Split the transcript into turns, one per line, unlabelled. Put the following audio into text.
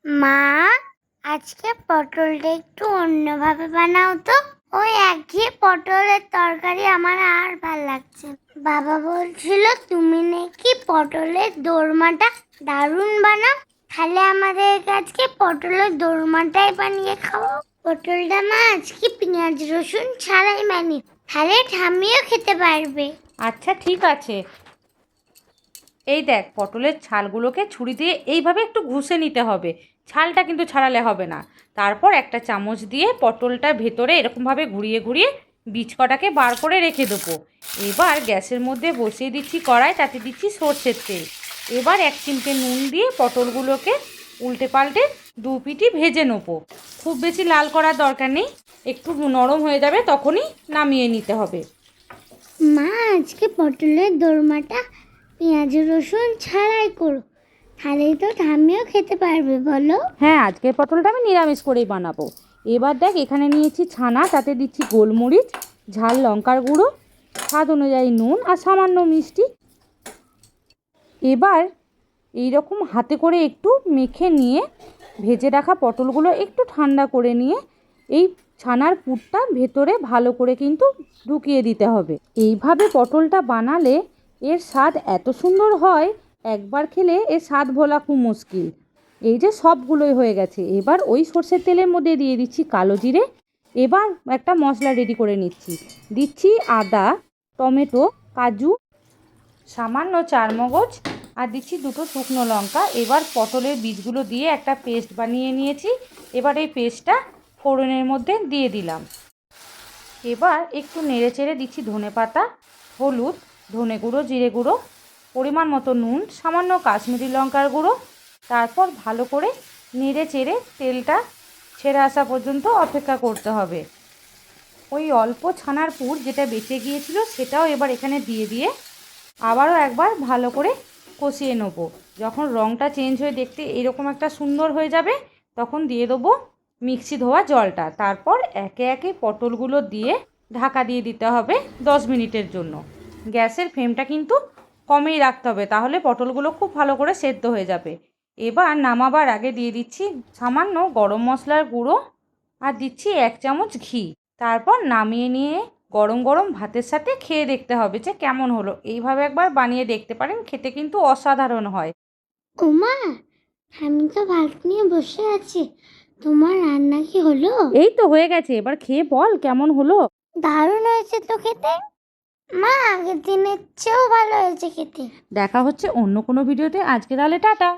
মা, আজকে পটলটা একটু অন্যভাবে বানাও তো। ওই একঘেয়ে পটলের তরকারি আমার আর ভাল লাগছে। বাবা বলছিল তুমি নাকি পটলের দোরমাটা দারুণ বানাও। তাহলে আমাদের আজকে পটলের দোরমাটাই বানিয়ে খাও। পটলটা মা আজকে পেঁয়াজ রসুন ছাড়াই বানিয়ে, তাহলে ঠাম্মিও খেতে পারবে।
আচ্ছা ঠিক আছে। এই দেখ, পটলের ছালগুলোকে ছুরি দিয়ে এইভাবে একটু ঘষে নিতে হবে, ছালটা কিন্তু ছাড়ালে হবে না। তারপর একটা চামচ দিয়ে পটলটা ভেতরে এরকমভাবে ঘুরিয়ে ঘুরিয়ে বীজ কটাকে বার করে রেখে দেবো। এবার গ্যাসের মধ্যে বসিয়ে দিচ্ছি কড়াই, তাতে দিচ্ছি সর্ষের তেল। এবার 1 চিমটে নুন দিয়ে পটলগুলোকে উল্টে পাল্টে দু পিঠই ভেজে নেবো। খুব বেশি লাল করার দরকার নেই, একটু নরম হয়ে যাবে তখনই নামিয়ে নিতে হবে।
মা, আজকে পটলের দোরমাটা পেঁয়াজ রসুন ছাড়াই করো, তাহলেই তো ঠাম্মিও খেতে পারবে। বলো।
হ্যাঁ, আজকের পটলটা আমি নিরামিষ করেই বানাবো। এবার দেখ, এখানে নিয়েছি ছানা, তাতে দিচ্ছি গোলমরিচ, ঝাল লঙ্কার গুঁড়ো, স্বাদ অনুযায়ী নুন আর সামান্য মিষ্টি। এবার এই রকম হাতে করে একটু মেখে নিয়ে ভেজে রাখা পটলগুলো একটু ঠান্ডা করে নিয়ে এই ছানার পুরটা ভেতরে ভালো করে কিন্তু ঢুকিয়ে দিতে হবে। এইভাবে পটলটা বানালে এর স্বাদ এত সুন্দর হয়, একবার খেলে এর স্বাদ ভোলা খুব মুশকিল। এই যে সবগুলোই হয়ে গেছে, এবার ওই সর্ষের তেলের মধ্যে দিয়ে দিচ্ছি কালো জিরে। এবার একটা মশলা রেডি করে নিচ্ছি। দিচ্ছি আদা, টমেটো, কাজু, সামান্য চারমগজ আর দিচ্ছি 2টো শুকনো লঙ্কা। এবার পটলের বীজগুলো দিয়ে একটা পেস্ট বানিয়ে নিয়েছি। এবার এই পেস্টটা ফোড়নের মধ্যে দিয়ে দিলাম। এবার একটু নেড়ে চেড়ে দিচ্ছি ধনেপাতা, হলুদ, ধনে গুঁড়ো, জিরে গুঁড়ো, পরিমাণ মতো নুন, সামান্য কাশ্মীরি লঙ্কার গুঁড়ো। তারপর ভালো করে নেড়ে চেড়ে তেলটা ছেড়ে আসা পর্যন্ত অপেক্ষা করতে হবে। ওই অল্প ছানার পুর যেটা বেঁচে গিয়েছিল সেটাও এবার এখানে দিয়ে দিয়ে আবারও একবার ভালো করে কষিয়ে নেব। যখন রঙটা চেঞ্জ হয়ে দেখতে এরকম একটা সুন্দর হয়ে যাবে, তখন দিয়ে দেবো মিক্সি ধোয়া জলটা। তারপর একে একে পটলগুলো দিয়ে ঢাকা দিয়ে দিতে হবে 10 মিনিটের জন্য। গ্যাসের ফ্লেমটা কিন্তু কমেই রাখতে হবে, তাহলে পটলগুলো খুব ভালো করে সেদ্ধ হয়ে যাবে। এবার নামাবার আগে দিয়ে দিচ্ছি সামান্য গরম মশলার গুঁড়ো আর দিচ্ছি 1 চামচ ঘি। তারপর নামিয়ে নিয়ে গরম গরম ভাতের সাথে খেয়ে দেখতে হবে যে কেমন হলো। এইভাবে একবার বানিয়ে দেখতে পারেন, খেতে কিন্তু অসাধারণ হয়।
ওমা, আমি তো ভাত নিয়ে বসে আছি, তোমার রান্না কি হলো?
এই তো হয়ে গেছে, এবার খেয়ে বল কেমন হলো।
দারুণ হয়েছে তো খেতে। মা, আগের দিনের চেয়েও ভালো হয়েছে খেতে।
দেখা হচ্ছে অন্য কোনো ভিডিওতে। আজকে তাহলে টাটা।